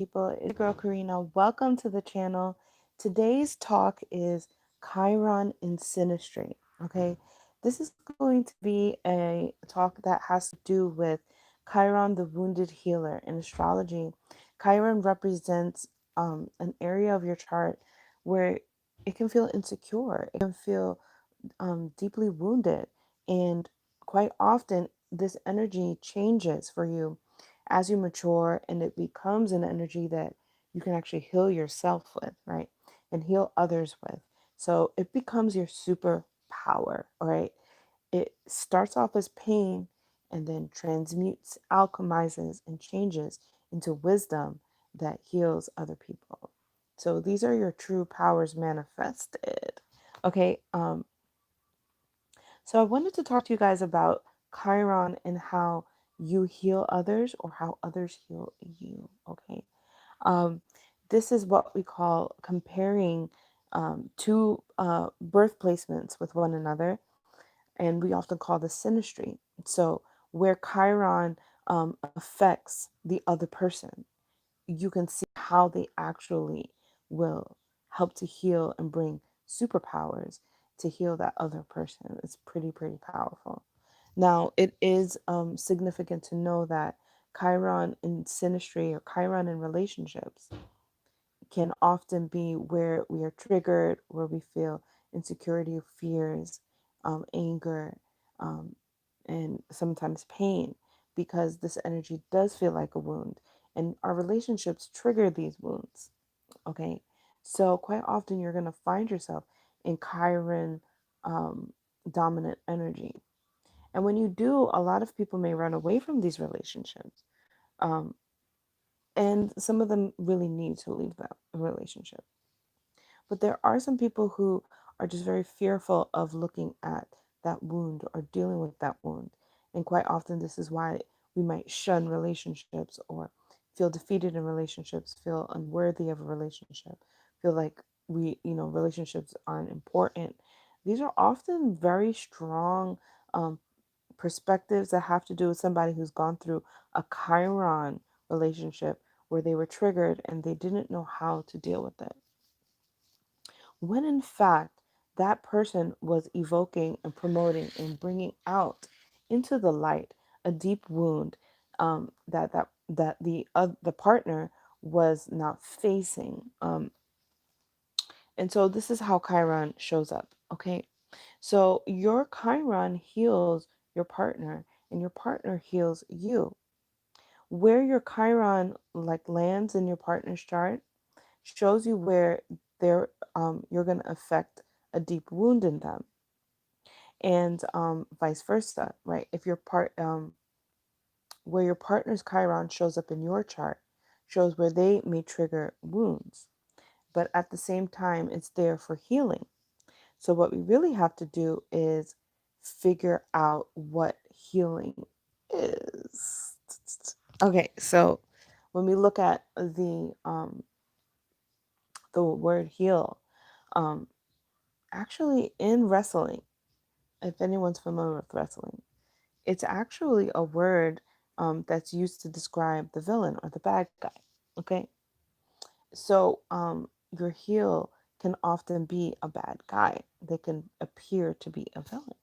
people? It's your girl Karina. Welcome to the channel. Today's talk is Chiron in Sinistry. Okay, this is going to be a talk that has to do with Chiron, the wounded healer. In astrology, Chiron represents an area of your chart where it can feel insecure, it can feel deeply wounded, and quite often this energy changes for you as you mature, and it becomes an energy that you can actually heal yourself with, right? And heal others with. So it becomes your superpower, right? It starts off as pain and then transmutes, alchemizes, and changes into wisdom that heals other people. So these are your true powers manifested. Okay, so I wanted to talk to you guys about Chiron and how you heal others or how others heal you. Okay. Um, this is what we call comparing two birth placements with one another, and we often call this synastry. So, where Chiron affects the other person, you can see how they actually will help to heal and bring superpowers to heal that other person. It's pretty powerful. Now, it is significant to know that Chiron in synastry or Chiron in relationships can often be where we are triggered, where we feel insecurity, fears, anger, um, and sometimes pain, because this energy does feel like a wound. And our relationships trigger these wounds. Okay. So, quite often, you're going to find yourself in Chiron um, dominant energy. And when you do, a lot of people may run away from these relationships. Um, and some of them really need to leave that relationship. But there are some people who are just very fearful of looking at that wound or dealing with that wound. And quite often, this is why we might shun relationships or feel defeated in relationships, feel unworthy of a relationship, feel like relationships aren't important. These are often very strong um, perspectives that have to do with somebody who's gone through a Chiron relationship where they were triggered and they didn't know how to deal with it, when in fact that person was evoking and promoting and bringing out into the light a deep wound that the partner was not facing. And so this is how Chiron shows up. Okay, so your Chiron heals your partner, and your partner heals you. Where your Chiron like lands in your partner's chart shows you where you're going to affect a deep wound in them, and vice versa, right? If your part where your partner's Chiron shows up in your chart shows where they may trigger wounds, but at the same time it's there for healing. So what we really have to do is figure out what healing is. Okay, so when we look at the word heal, um, actually in wrestling, if anyone's familiar with wrestling, it's actually a word that's used to describe the villain or the bad guy. Okay, so your heel can often be a bad guy. They can appear to be a villain.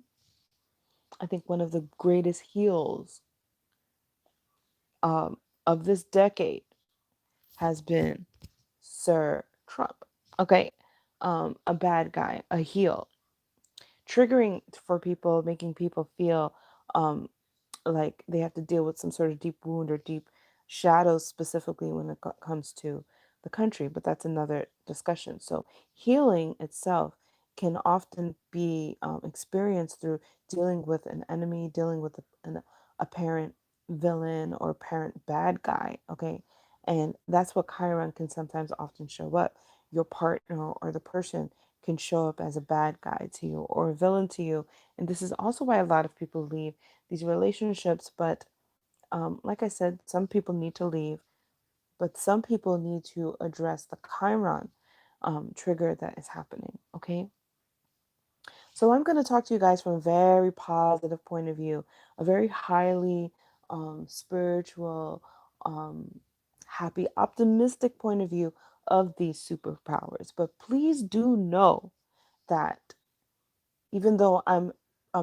I think one of the greatest heels of this decade has been Sir Trump. Okay, a bad guy, a heel, triggering for people, making people feel um, like they have to deal with some sort of deep wound or deep shadows, specifically when it comes to the country. But that's another discussion. So healing itself can often be experienced through dealing with an enemy, dealing with an apparent villain or apparent bad guy. Okay, and that's what Chiron can sometimes often show up. Your partner or the person can show up as a bad guy to you or a villain to you. And this is also why a lot of people leave these relationships. But like I said, some people need to leave, but some people need to address the Chiron trigger that is happening. Okay. So I'm going to talk to you guys from a very positive point of view, a very highly spiritual, um, happy, optimistic point of view of these superpowers. But please do know that even though I'm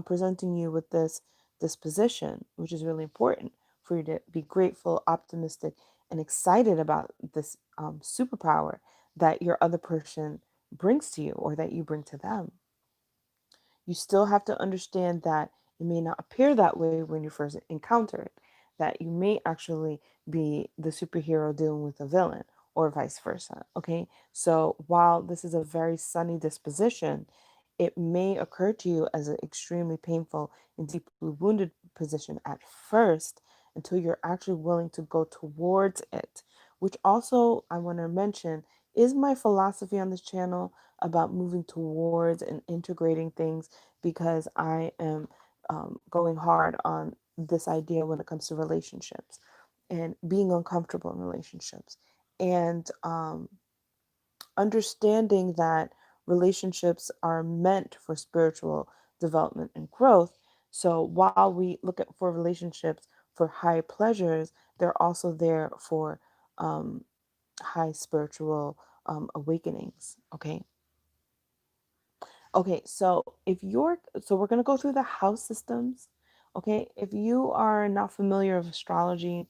presenting you with this disposition, which is really important for you to be grateful, optimistic, and excited about this superpower that your other person brings to you or that you bring to them, you still have to understand that it may not appear that way when you first encounter it, that you may actually be the superhero dealing with a villain or vice versa. Okay. So while this is a very sunny disposition, it may occur to you as an extremely painful and deeply wounded position at first until you're actually willing to go towards it, which also I want to mention is my philosophy on this channel about moving towards and integrating things because I am going hard on this idea when it comes to relationships and being uncomfortable in relationships and understanding that relationships are meant for spiritual development and growth. So while we look at for relationships for high pleasures, they're also there for um, high spiritual awakenings. Okay. Okay, so we're gonna go through the house systems. Okay, if you are not familiar with astrology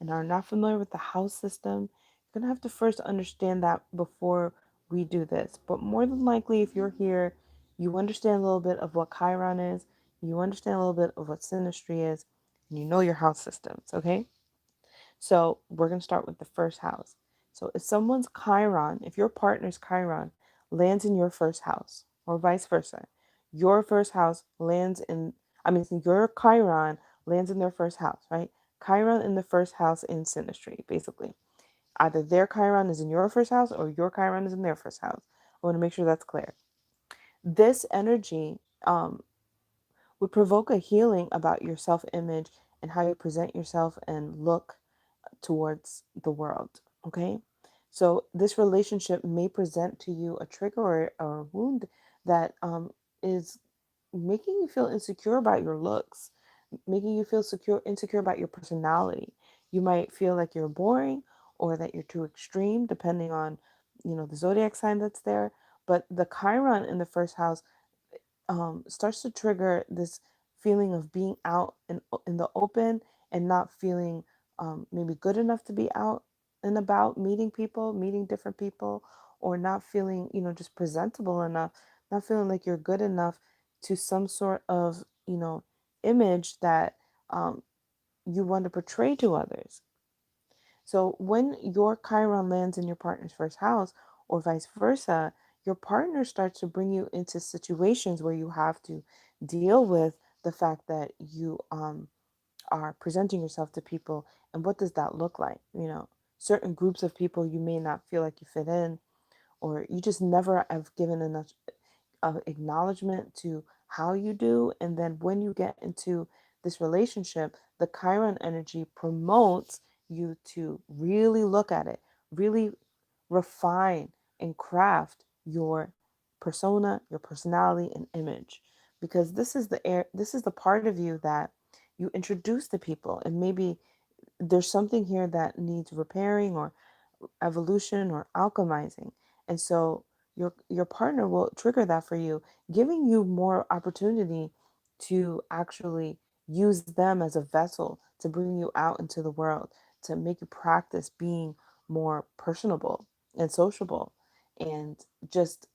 and are not familiar with the house system, you're gonna have to first understand that before we do this. But more than likely, if you're here, you understand a little bit of what Chiron is, you understand a little bit of what Sinistry is, and you know your house systems. Okay. So we're going to start with the first house. So if someone's Chiron, if your partner's Chiron lands in your first house, or vice versa, your first house lands in, I mean, your Chiron lands in their first house, right? Chiron in the first house in Sinistry, basically. Either their Chiron is in your first house or your Chiron is in their first house. I want to make sure that's clear. This energy would provoke a healing about your self image and how you present yourself and look towards the world. Okay. So this relationship may present to you a trigger or a wound that is making you feel insecure about your looks, making you feel insecure about your personality. You might feel like you're boring or that you're too extreme, depending on, the zodiac sign that's there. But the Chiron in the first house starts to trigger this feeling of being out in the open and not feeling maybe good enough to be out and about meeting people, meeting different people, or not feeling, just presentable enough, not feeling like you're good enough to some sort of, image that um, you want to portray to others. So when your Chiron lands in your partner's first house, or vice versa, your partner starts to bring you into situations where you have to deal with the fact that you are presenting yourself to people, and what does that look like? Certain groups of people you may not feel like you fit in, or you just never have given enough acknowledgement to how you do. And then when you get into this relationship, the Chiron energy promotes you to really look at it, really refine and craft your persona, your personality and image. Because this is the part of you that you introduce to people, and maybe there's something here that needs repairing or evolution or alchemizing. And so your partner will trigger that for you, giving you more opportunity to actually use them as a vessel to bring you out into the world, to make you practice being more personable and sociable and just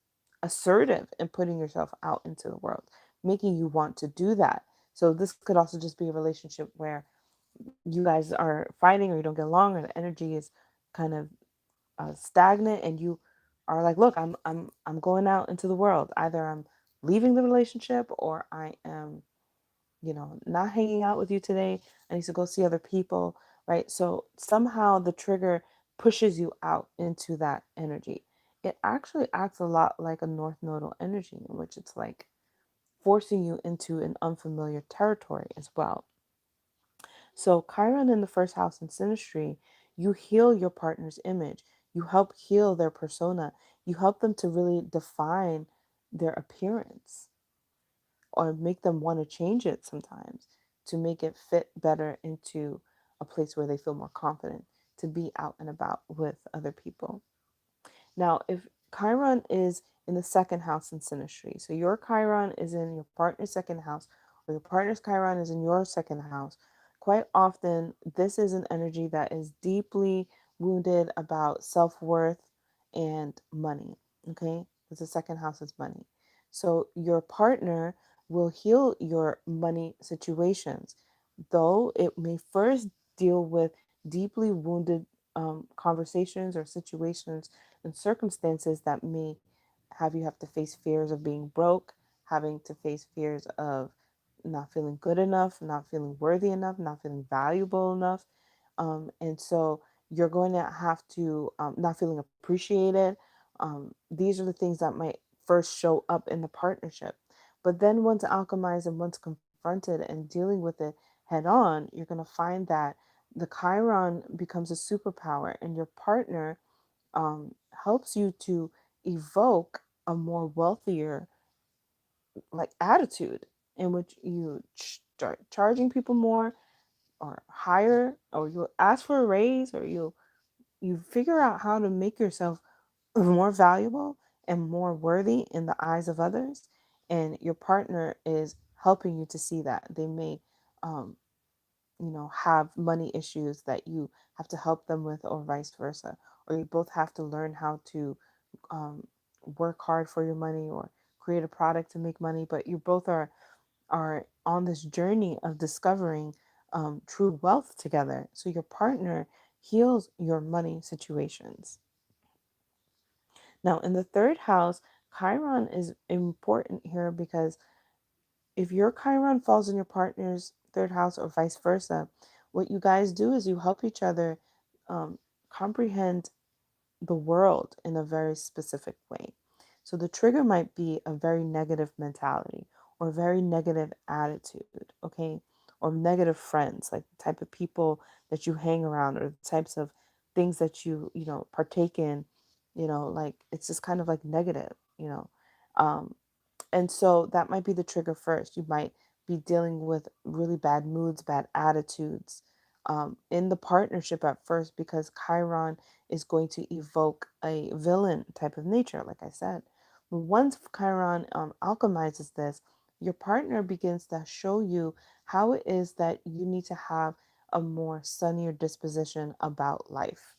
assertive in putting yourself out into the world, making you want to do that. So this could also just be a relationship where you guys are fighting or you don't get along or the energy is kind of stagnant, and you are like, look, I'm going out into the world. Either I'm leaving the relationship or I am, not hanging out with you today. I need to go see other people, right? So somehow the trigger pushes you out into that energy. It actually acts a lot like a north nodal energy, in which it's like forcing you into an unfamiliar territory as well. So, Chiron in the first house in Sinistry, you heal your partner's image. You help heal their persona. You help them to really define their appearance or make them want to change it sometimes to make it fit better into a place where they feel more confident to be out and about with other people. Now, if Chiron is in the second house in Sinistry, so your Chiron is in your partner's second house, or your partner's Chiron is in your second house, quite often this is an energy that is deeply wounded about self worth and money. Okay, because the second house is money. So your partner will heal your money situations, though it may first deal with deeply wounded conversations or situations and circumstances that may have you have to face fears of being broke, having to face fears of not feeling good enough, not feeling worthy enough, not feeling valuable enough. And so you're going to have to not feeling appreciated. These are the things that might first show up in the partnership. But then once alchemized and once confronted and dealing with it head on, you're going to find that the Chiron becomes a superpower and your partner helps you to evoke a more wealthier like attitude in which you start charging people more or higher, or you ask for a raise, or you figure out how to make yourself more valuable and more worthy in the eyes of others, and your partner is helping you to see that. They may um, have money issues that you have to help them with, or vice versa, or you both have to learn how to um, work hard for your money or create a product to make money, but you both are on this journey of discovering true wealth together. So your partner heals your money situations. Now, in the third house, Chiron is important here because if your Chiron falls in your partner's third house or vice versa, what you guys do is you help each other um, comprehend the world in a very specific way. So the trigger might be a very negative mentality or a very negative attitude, okay? Or negative friends, like the type of people that you hang around or the types of things that you partake in, like it's just kind of like negative. Um, and so that might be the trigger first. You might be dealing with really bad moods, bad attitudes in the partnership at first because Chiron is going to evoke a villain type of nature, like I said. But once Chiron alchemizes this, your partner begins to show you how it is that you need to have a more sunnier disposition about life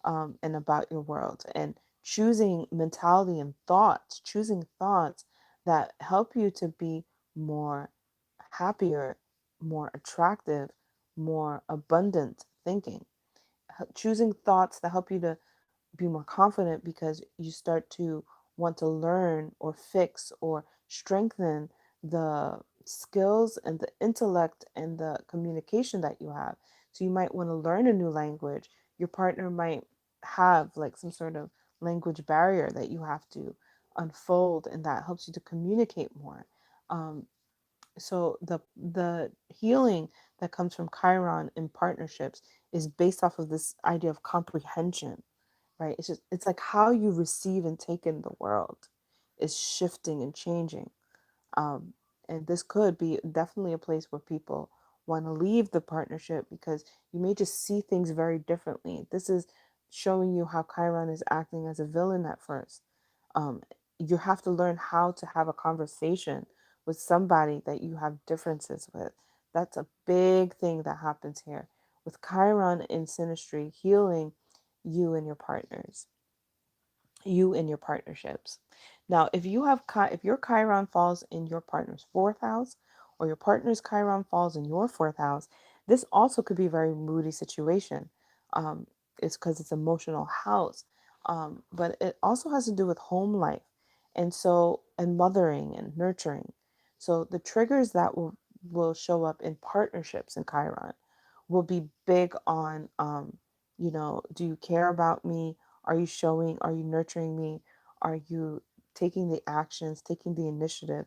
and about your world, and choosing mentality and thoughts, choosing thoughts that help you to be more happier, more attractive, more abundant thinking, choosing thoughts that help you to be more confident because you start to want to learn or fix or strengthen the skills and the intellect and the communication that you have. So you might want to learn a new language. Your partner might have like some sort of language barrier that you have to unfold, and that helps you to communicate more. Um, so the healing that comes from Chiron in partnerships is based off of this idea of comprehension, right? It's like how you receive and take in the world is shifting and changing. Um, and this could be definitely a place where people want to leave the partnership because you may just see things very differently. This is showing you how Chiron is acting as a villain at first. Um, you have to learn how to have a conversation with somebody that you have differences with. That's a big thing that happens here with Chiron in Sinistry healing you and your partners, you and your partnerships. Now, if your Chiron falls in your partner's fourth house, or your partner's Chiron falls in your fourth house, this also could be a very moody situation. Um, it's because it's emotional house, but it also has to do with home life, and mothering and nurturing. So the triggers that will show up in partnerships in Chiron will be big on, do you care about me? Are you nurturing me? Are you taking the actions, taking the initiative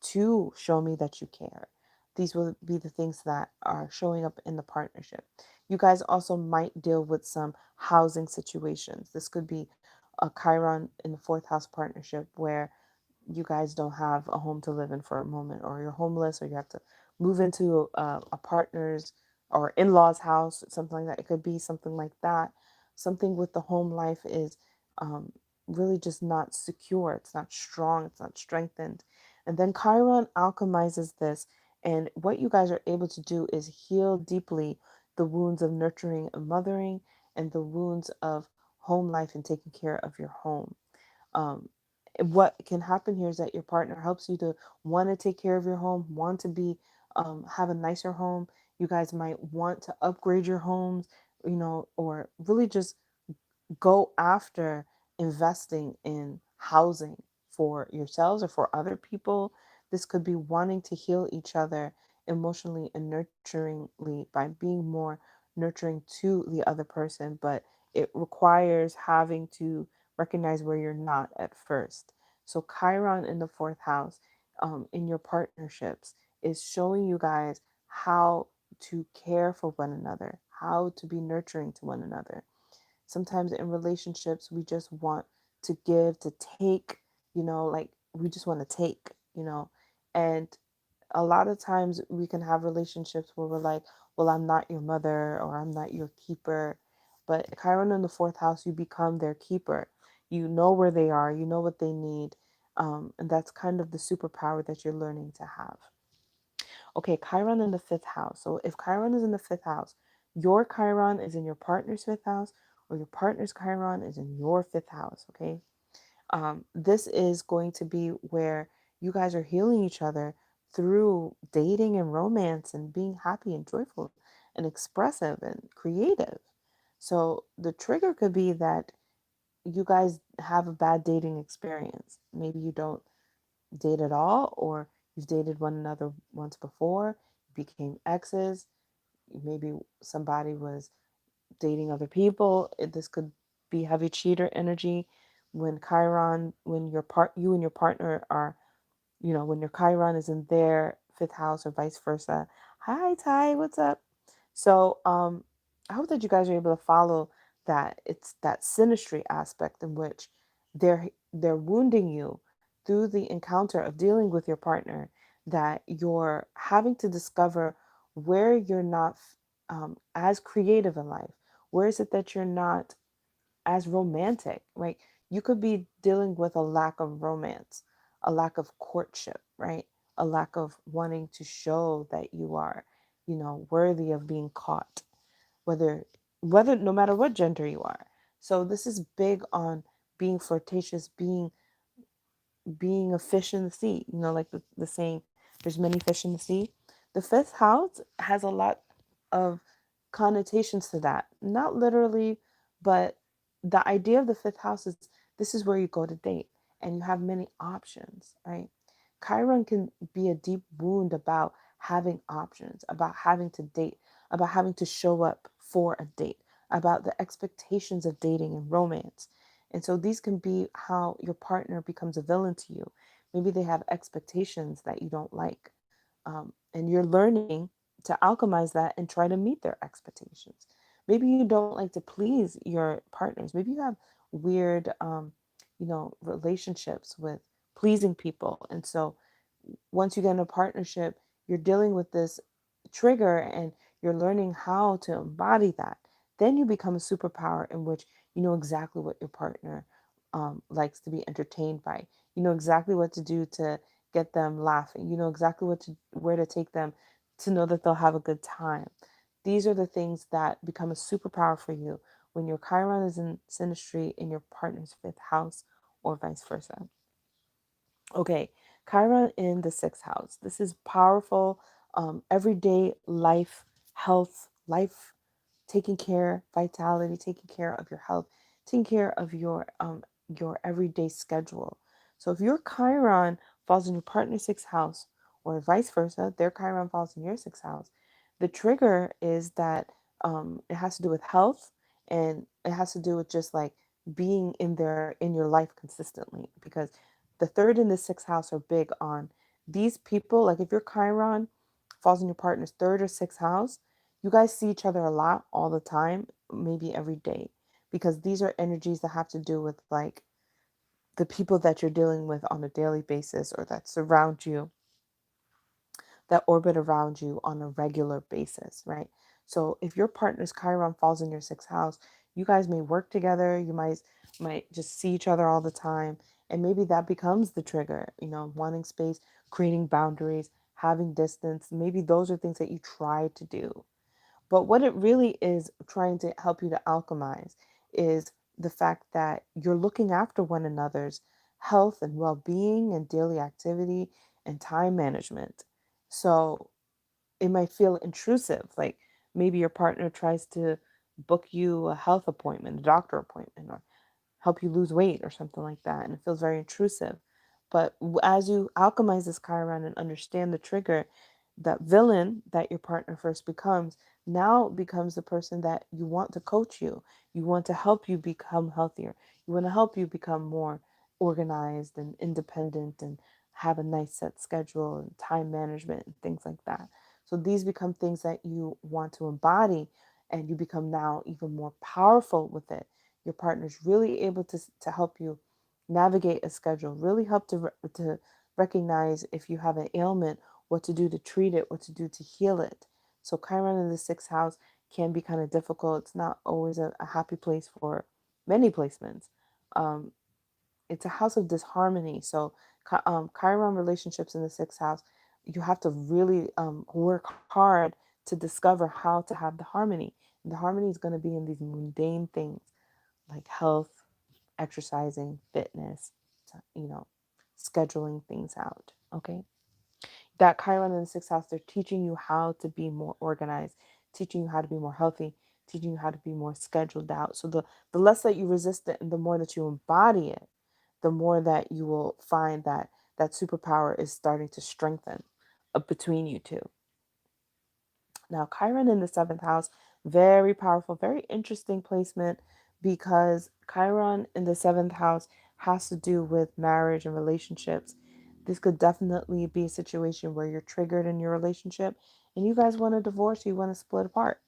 to show me that you care? These will be the things that are showing up in the partnership. You guys also might deal with some housing situations. This could be a Chiron in the fourth house partnership where you guys don't have a home to live in for a moment, or you're homeless, or you have to move into a partner's or in-laws house, something like that. It could be something like that. Something with the home life is um, really just not secure. It's not strong. It's not strengthened. And then Chiron alchemizes this. And what you guys are able to do is heal deeply the wounds of nurturing and mothering and the wounds of home life and taking care of your home. Um, what can happen here is that your partner helps you to want to take care of your home, want to be have a nicer home. You guys might want to upgrade your homes, or really just go after investing in housing for yourselves or for other people. This could be wanting to heal each other emotionally and nurturingly by being more nurturing to the other person, but it requires having to recognize where you're not at first. So, Chiron in the fourth house, in your partnerships, is showing you guys how to care for one another, how to be nurturing to one another. Sometimes in relationships, we just want to give, to take, like we just want to take. And a lot of times we can have relationships where we're like, well, I'm not your mother or I'm not your keeper. But Chiron in the fourth house, you become their keeper. You know where they are, you know what they need. And that's kind of the superpower that you're learning to have. Okay, Chiron in the fifth house. So if Chiron is in the fifth house, your Chiron is in your partner's fifth house, or your partner's Chiron is in your fifth house. Okay, this is going to be where you guys are healing each other through dating and romance and being happy and joyful and expressive and creative. So the trigger could be that you guys have a bad dating experience. Maybe you don't date at all, or you've dated one another once before, became exes. Maybe somebody was dating other people. This could be heavy cheater energy when Chiron, when you and your partner are, when your Chiron is in their fifth house or vice versa. Hi, Ty, what's up? So, I hope that you guys are able to follow that. It's that synastry aspect in which they're wounding you through the encounter of dealing with your partner, that you're having to discover where you're not as creative in life. Where is it that you're not as romantic, right? You could be dealing with a lack of romance, a lack of courtship, right? A lack of wanting to show that you are, worthy of being caught, whether no matter what gender you are. So this is big on being flirtatious, being a fish in the sea, like the saying, there's many fish in the sea. The fifth house has a lot of connotations to that. Not literally, but the idea of the fifth house is this is where you go to date and you have many options, right? Chiron can be a deep wound about having options, about having to date, about having to show up for a date, about the expectations of dating and romance. And so these can be how your partner becomes a villain to you. Maybe they have expectations that you don't like. And you're learning to alchemize that and try to meet their expectations. Maybe you don't like to please your partners. Maybe you have weird, relationships with pleasing people. And so once you get in a partnership, you're dealing with this trigger and you're learning how to embody that. Then you become a superpower in which you know exactly what your partner likes to be entertained by. You know exactly what to do to get them laughing. You know exactly where to take them to know that they'll have a good time. These are the things that become a superpower for you when your Chiron is in synastry in your partner's fifth house or vice versa. Okay, Chiron in the sixth house. This is powerful, everyday life, health, life, taking care, vitality, taking care of your health, taking care of your everyday schedule. So if your Chiron falls in your partner's sixth house, or vice versa, their Chiron falls in your sixth house, the trigger is that it has to do with health, and it has to do with just like being in your life consistently, because the third and the sixth house are big on these people. Like if your Chiron falls in your partner's third or sixth house, you guys see each other a lot all the time, maybe every day, because these are energies that have to do with like the people that you're dealing with on a daily basis, or that surround you, that orbit around you on a regular basis, right? So if your partner's Chiron falls in your sixth house, you guys may work together, you might just see each other all the time, and maybe that becomes the trigger, wanting space, creating boundaries, having distance. Maybe those are things that you try to do. But what it really is trying to help you to alchemize is the fact that you're looking after one another's health and well-being and daily activity and time management. So it might feel intrusive, like maybe your partner tries to book you a health appointment, a doctor appointment, or help you lose weight or something like that. And it feels very intrusive. But as you alchemize this Chiron and understand the trigger, that villain that your partner first becomes now becomes the person that you want to coach you. You want to help you become healthier. You want to help you become more organized and independent and have a nice set schedule and time management and things like that. So these become things that you want to embody, and you become now even more powerful with it. Your partner's really able to help you navigate a schedule, really help to recognize if you have an ailment, what to do to treat it, what to do to heal it. So Chiron in the sixth house can be kind of difficult. It's not always a happy place for many placements. Um, it's a house of disharmony. So Chiron relationships in the sixth house, you have to really work hard to discover how to have the harmony. And the harmony is going to be in these mundane things like health, exercising, fitness, scheduling things out. Okay. That Chiron in the sixth house, they're teaching you how to be more organized, teaching you how to be more healthy, teaching you how to be more scheduled out. So the less that you resist it and the more that you embody it, the more that you will find that that superpower is starting to strengthen between you two. Now, Chiron in the seventh house, very powerful, very interesting placement because Chiron in the seventh house has to do with marriage and relationships. This could definitely be a situation where you're triggered in your relationship and you guys want to divorce, you want to split apart.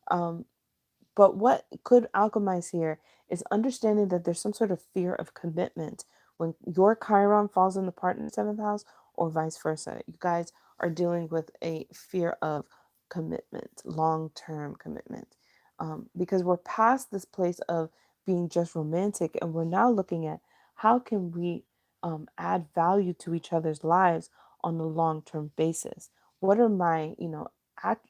Um, but what could alchemize here is understanding that there's some sort of fear of commitment when your Chiron falls in the partner's seventh house, or vice versa. You guys are dealing with a fear of commitment, long term commitment. Because we're past this place of being just romantic and we're now looking at how can we add value to each other's lives on a long term basis. What are my, act,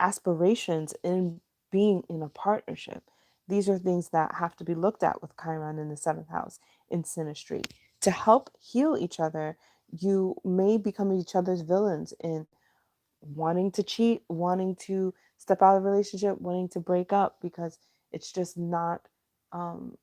aspirations in being in a partnership? These are things that have to be looked at with Chiron in the seventh house in Sinistry. To help heal each other, you may become each other's villains in wanting to cheat, wanting to step out of a relationship, wanting to break up because it's just not um,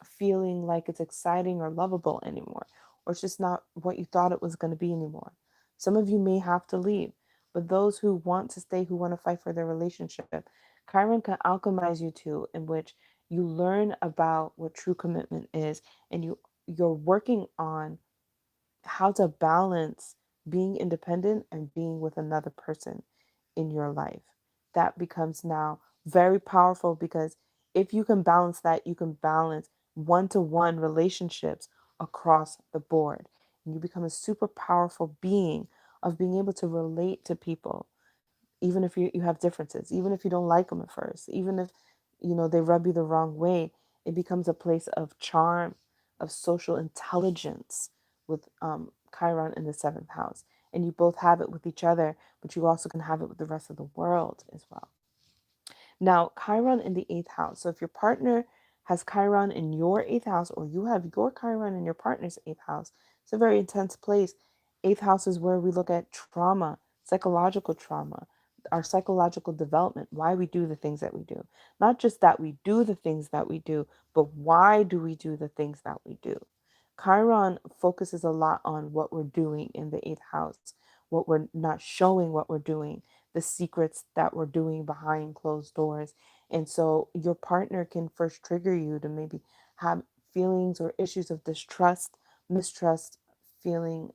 feeling like it's exciting or lovable anymore, or it's just not what you thought it was going to be anymore. Some of you may have to leave, but those who want to stay, who want to fight for their relationship, Chiron can alchemize you to, in which you learn about what true commitment is, and you're working on how to balance being independent and being with another person in your life. That becomes now very powerful because if you can balance that, you can balance one-to-one relationships across the board. And you become a super powerful being of being able to relate to people, even if you have differences, even if you don't like them at first, even if they rub you the wrong way. It becomes a place of charm, of social intelligence with Chiron in the seventh house. And you both have it with each other, but you also can have it with the rest of the world as well. Now, Chiron in the eighth house. So if your partner has Chiron in your eighth house, or you have your Chiron in your partner's eighth house, it's a very intense place. Eighth house is where we look at trauma, psychological trauma, our psychological development, why we do the things that we do. Not just that we do the things that we do, but why do we do the things that we do? Chiron focuses a lot on what we're doing in the eighth house, what we're not showing, what we're doing, the secrets that we're doing behind closed doors. And so your partner can first trigger you to maybe have feelings or issues of distrust, mistrust, feeling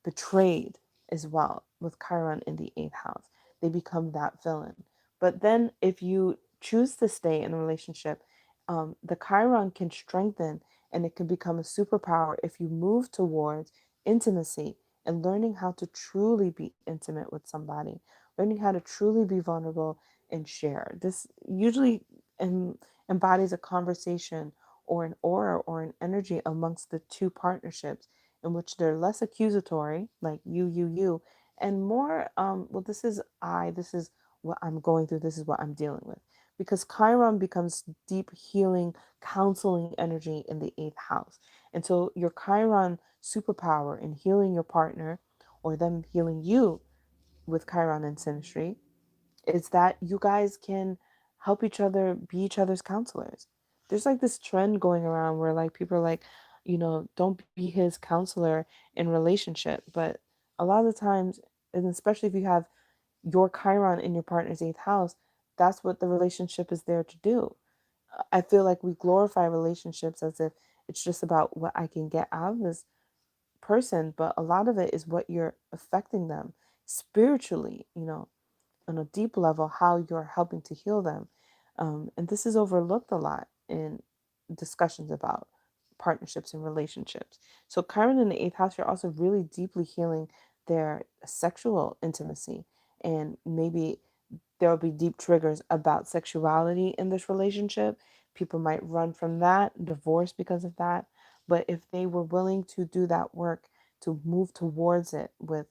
betrayed as well with Chiron in the eighth house. They become that villain. But then if you choose to stay in a relationship, the Chiron can strengthen and it can become a superpower if you move towards intimacy and learning how to truly be intimate with somebody learning how to truly be vulnerable and share. This usually em- embodies a conversation or an aura or an energy amongst the two partnerships in which they're less accusatory, like you, and more, well, this is this is what I'm going through, this is what I'm dealing with. Because Chiron becomes deep healing, counseling energy in the eighth house. And so your Chiron superpower in healing your partner or them healing you with Chiron and Sinistry is that you guys can help each other be each other's counselors. There's like this trend going around where like people are like, don't be his counselor in relationship. But a lot of the times, and especially if you have your Chiron in your partner's eighth house, that's what the relationship is there to do. I feel like we glorify relationships as if it's just about what I can get out of this person, but a lot of it is what you're affecting them spiritually, on a deep level, how you're helping to heal them. And this is overlooked a lot in discussions about partnerships and relationships. So, Chiron in the eighth house, you're also really deeply healing their sexual intimacy. And maybe there will be deep triggers about sexuality in this relationship. People might run from that, divorce because of that. But if they were willing to do that work, to move towards it with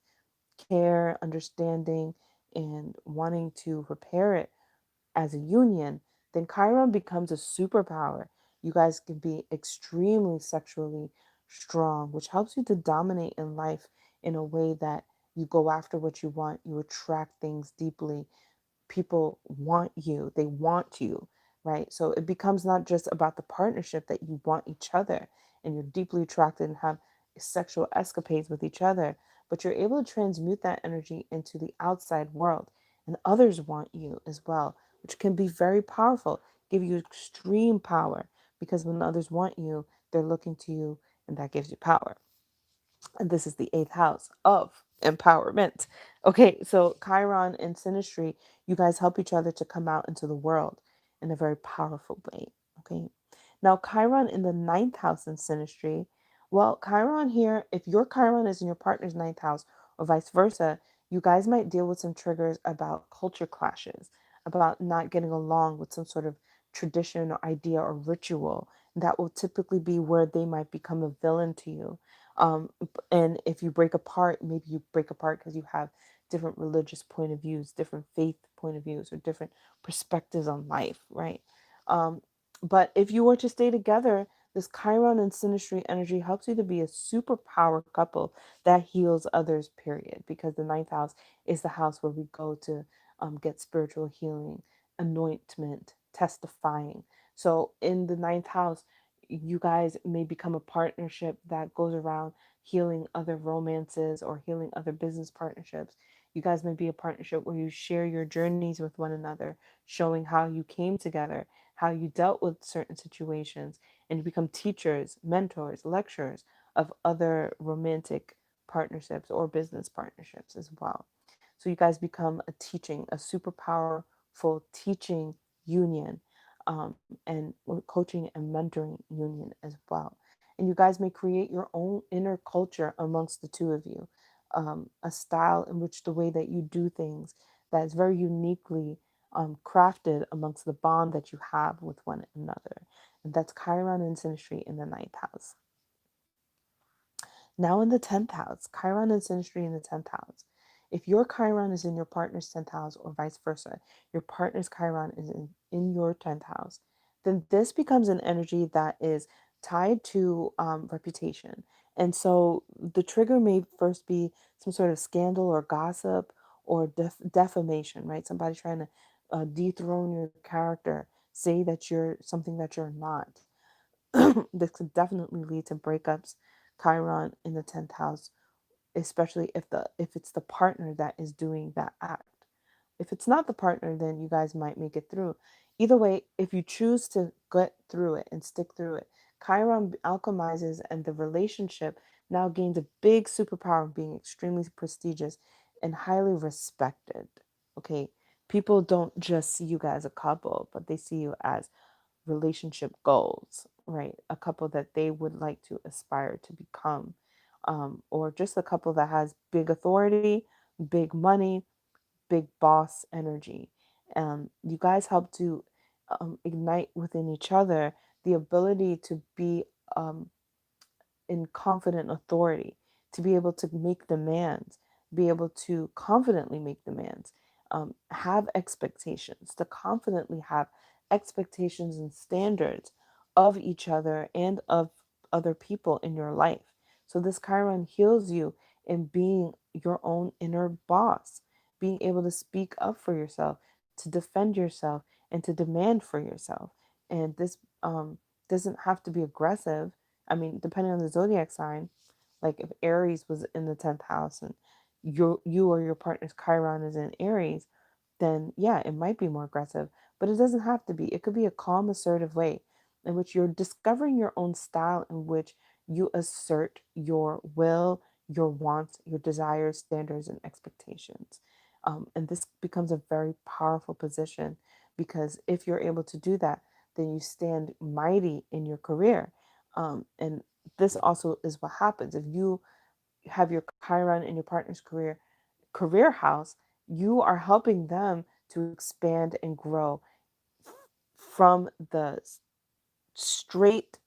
care, understanding, and wanting to repair it as a union, then Chiron becomes a superpower. You guys can be extremely sexually strong, which helps you to dominate in life in a way that you go after what you want, you attract things deeply, people want you, they want you, right? So it becomes not just about the partnership that you want each other and you're deeply attracted and have sexual escapades with each other, but you're able to transmute that energy into the outside world and others want you as well, which can be very powerful, give you extreme power because when others want you, they're looking to you and that gives you power. And this is the eighth house of empowerment. Okay, so Chiron and Sinistry, you guys help each other to come out into the world in a very powerful way. Okay, now Chiron in the ninth house in Sinistry, well, Chiron here, if your Chiron is in your partner's ninth house or vice versa, you guys might deal with some triggers about culture clashes, about not getting along with some sort of tradition or idea or ritual. That will typically be where they might become a villain to you. And if you break apart, maybe you break apart because you have different religious point of views, different faith point of views, or different perspectives on life, right? Um, but if you were to stay together, this Chiron and Sinistry energy helps you to be a superpower couple that heals others, period. Because the ninth house is the house where we go to get spiritual healing, anointment, testifying. So in the ninth house, you guys may become a partnership that goes around healing other romances or healing other business partnerships. You guys may be a partnership where you share your journeys with one another, showing how you came together, how you dealt with certain situations, and you become teachers, mentors, lecturers of other romantic partnerships or business partnerships as well. So you guys become a teaching, a super powerful teaching union, and coaching and mentoring union as well. And you guys may create your own inner culture amongst the two of you, a style in which the way that you do things that is very uniquely crafted amongst the bond that you have with one another. And that's Chiron and Sinistry in the ninth house. Now in the 10th house, Chiron and Sinistry in the 10th house. If your Chiron is in your partner's 10th house or vice versa, your partner's Chiron is in your 10th house, then this becomes an energy that is tied to reputation. And so the trigger may first be some sort of scandal or gossip or defamation, right? Somebody trying to dethrone your character, say that you're something that you're not. This could definitely lead to breakups. Chiron in the 10th house, especially if it's the partner that is doing that act. If it's not the partner, then you guys might make it through. Either way, if you choose to get through it and stick through it, Chiron alchemizes and the relationship now gains a big superpower of being extremely prestigious and highly respected. Okay, people don't just see you guys as a couple, but they see you as relationship goals, right? A couple that they would like to aspire to become, or just a couple that has big authority, big money, big boss energy. You guys help to ignite within each other the ability to be um, in confident authority, to be able to make demands, be able to confidently make demands, have expectations, to confidently have expectations and standards of each other and of other people in your life. So this Chiron heals you in being your own inner boss, being able to speak up for yourself, to defend yourself, and to demand for yourself. And this doesn't have to be aggressive. I mean, depending on the zodiac sign, like if Aries was in the 10th house and you or your partner's Chiron is in Aries, then yeah, it might be more aggressive, but it doesn't have to be. It could be a calm, assertive way in which you're discovering your own style in which you assert your will, your wants, your desires, standards, and expectations. And this becomes a very powerful position because if you're able to do that, then you stand mighty in your career. And this also is what happens if you have your Chiron in your partner's career house. You are helping them to expand and grow from the straight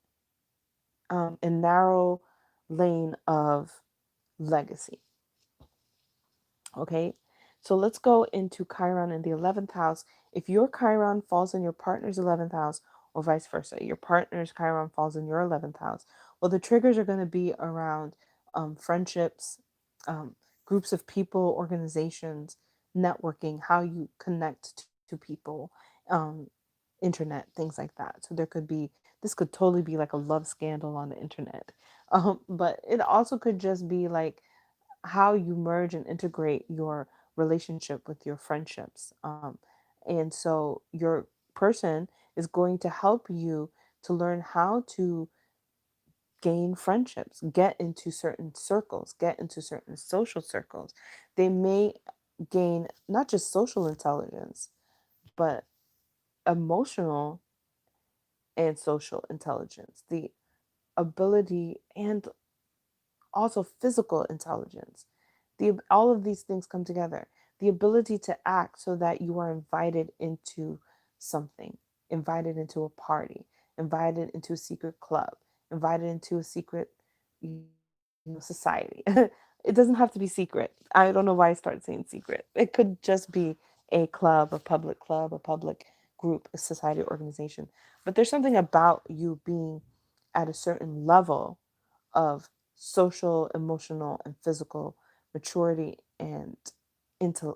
and narrow lane of legacy. Okay, so let's go into Chiron in the 11th house. If your Chiron falls in your partner's 11th house, or vice versa, your partner's Chiron falls in your 11th house, well, the triggers are going to be around friendships, um, groups of people, organizations, networking, how you connect to people, um, internet, things like that. So there could be, this could totally be like a love scandal on the internet. But it also could just be like how you merge and integrate your relationship with your friendships. And so your person is going to help you to learn how to gain friendships, get into certain circles, get into certain social circles. They may gain not just social intelligence, but emotional and social intelligence, the ability and also physical intelligence. All of these things come together. The ability to act so that you are invited into something, invited into a party, invited into a secret club, invited into a secret, society. It doesn't have to be secret. I don't know why I started saying secret. It could just be a club, a public group, a society organization. But there's something about you being at a certain level of social, emotional, and physical maturity and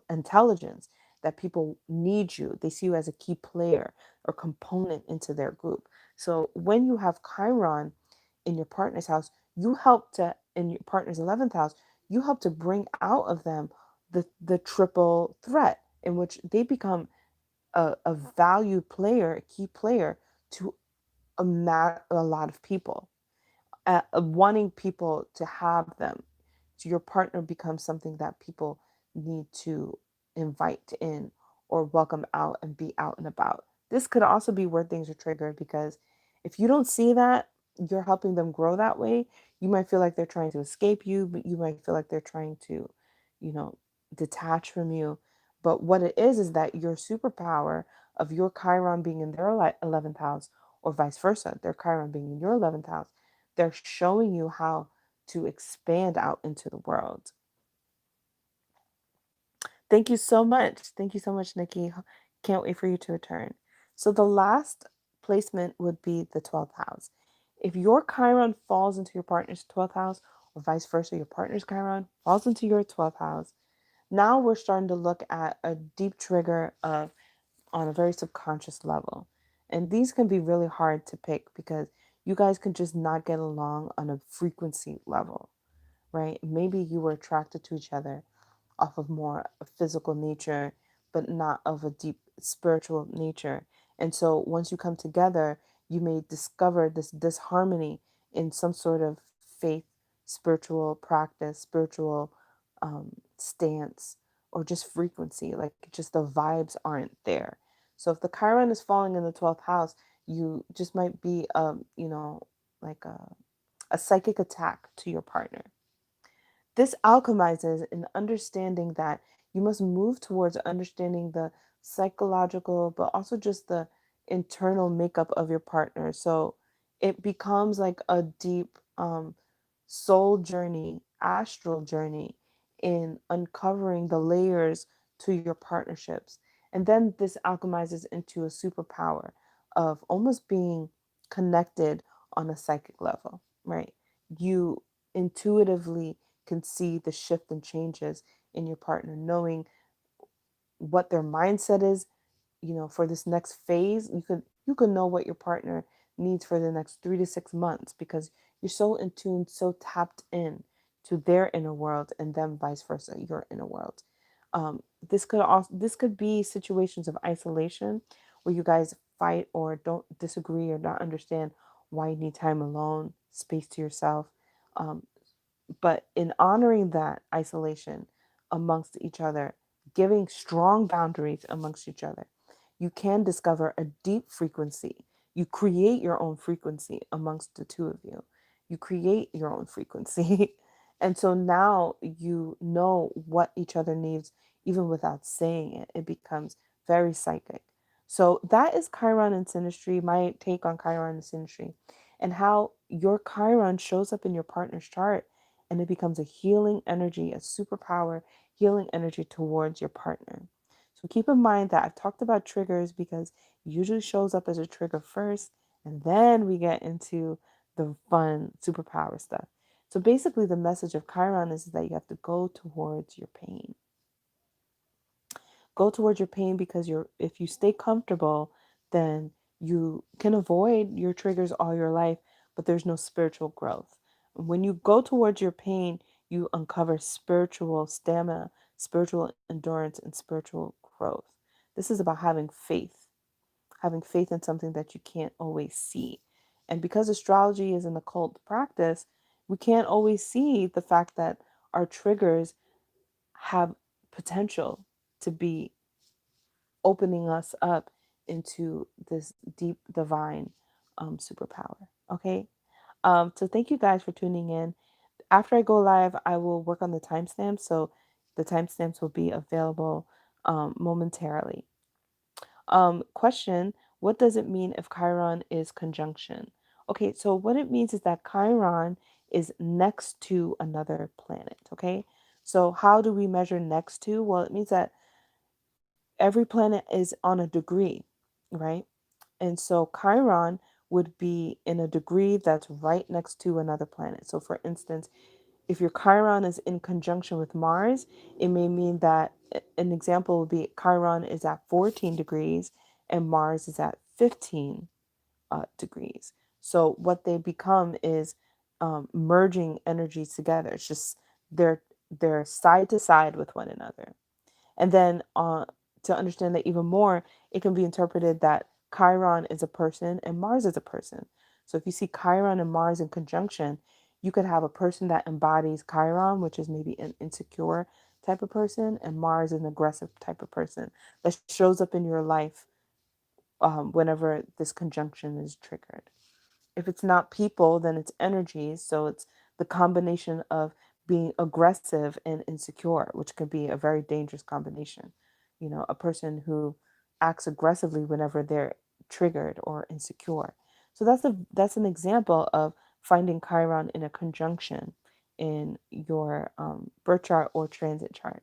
intelligence that people need you. They see you as a key player or component into their group. So when you have Chiron in your partner's house, you help to, in your partner's 11th house, you help to bring out of them the triple threat in which they become a valued player, a key player to a lot of people, wanting people to have them. So your partner becomes something that people need to invite in or welcome out and be out and about. This could also be where things are triggered because if you don't see that you're helping them grow that way, you might feel like they're trying to escape you, but you might feel like they're trying to, you know, detach from you. But what it is that your superpower of your Chiron being in their 11th house, or vice versa, their Chiron being in your 11th house, they're showing you how to expand out into the world. Thank you so much. Thank you so much, Nikki. Can't wait for you to return. So the last placement would be the 12th house. If your Chiron falls into your partner's 12th house, or vice versa, your partner's Chiron falls into your 12th house, now we're starting to look at a deep trigger of on a very subconscious level. And these can be really hard to pick because you guys can just not get along on a frequency level, right? Maybe you were attracted to each other off of more a physical nature, but not of a deep spiritual nature. And so once you come together, you may discover this disharmony in some sort of faith, spiritual practice, spiritual stance, or just frequency. Like just the vibes aren't there. So if the Chiron is falling in the 12th house, you just might be, like a psychic attack to your partner. This alchemizes in understanding that you must move towards understanding the psychological, but also just the internal makeup of your partner. So it becomes like a deep soul journey, astral journey in uncovering the layers to your partnerships. And then this alchemizes into a superpower of almost being connected on a psychic level, right? You intuitively can see the shift and changes in your partner, knowing what their mindset is, for this next phase. You could know what your partner needs for the next 3 to 6 months because you're so in tune, so tapped in to their inner world, and then vice versa, your inner world. This could be situations of isolation where you guys fight or don't disagree or not understand why you need time alone, space to yourself. um, but in honoring that isolation amongst each other, giving strong boundaries amongst each other, you can discover a deep frequency. You create your own frequency amongst the two of you. You create your own frequency. And so now you know what each other needs, even without saying it. It becomes very psychic. So that is Chiron and Sinistry, my take on Chiron and Sinistry, and how your Chiron shows up in your partner's chart, and it becomes a healing energy, a superpower healing energy towards your partner. So keep in mind that I've talked about triggers because it usually shows up as a trigger first, and then we get into the fun superpower stuff. So basically, the message of Chiron is that you have to go towards your pain. Go towards your pain because if you stay comfortable, then you can avoid your triggers all your life, but there's no spiritual growth. When you go towards your pain, you uncover spiritual stamina, spiritual endurance, and spiritual growth. This is about having faith in something that you can't always see. And because astrology is an occult practice, we can't always see the fact that our triggers have potential to be opening us up into this deep divine superpower. Okay. So thank you guys for tuning in. After I go live, I will work on the timestamps. So the timestamps will be available momentarily. Question: what does it mean if Chiron is conjunction? Okay, so what it means is that Chiron is next to another planet. Okay, so how do we measure next to? Well, it means that every planet is on a degree, right? And so Chiron would be in a degree that's right next to another planet. So, for instance, if your Chiron is in conjunction with Mars, it may mean that an example would be Chiron is at 14 degrees and Mars is at 15 degrees. So, what they become is merging energies together. It's just they're side to side with one another. And then to understand that even more, it can be interpreted that Chiron is a person and Mars is a person. So if you see Chiron and Mars in conjunction, you could have a person that embodies Chiron, which is maybe an insecure type of person, and Mars is an aggressive type of person that shows up in your life whenever this conjunction is triggered. If it's not people, then it's energies. So it's the combination of being aggressive and insecure, which could be a very dangerous combination. A person who acts aggressively whenever they're triggered or insecure. So that's an example of finding Chiron in a conjunction in your birth chart or transit chart.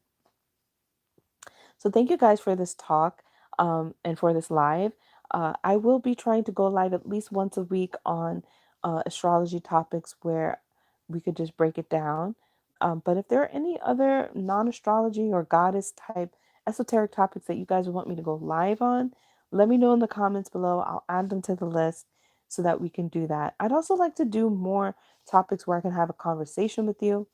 So thank you guys for this talk and for this live. I will be trying to go live at least once a week on astrology topics where we could just break it down. But if there are any other non-astrology or goddess type esoteric topics that you guys would want me to go live on, let me know in the comments below. I'll add them to the list so that we can do that. I'd also like to do more topics where I can have a conversation with you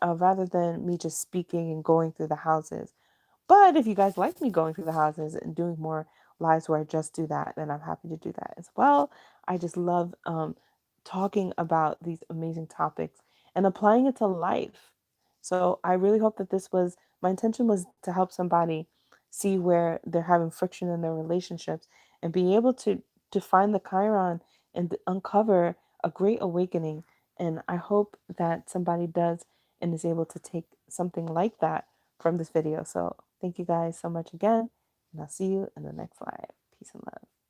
rather than me just speaking and going through the houses. But if you guys like me going through the houses and doing more lives where I just do that, then I'm happy to do that as well. I just love talking about these amazing topics and applying it to life. So I really hope that my intention was to help somebody see where they're having friction in their relationships and be able to find the Chiron and uncover a great awakening. And I hope that somebody does and is able to take something like that from this video. So thank you guys so much again, and I'll see you in the next live. Peace and love.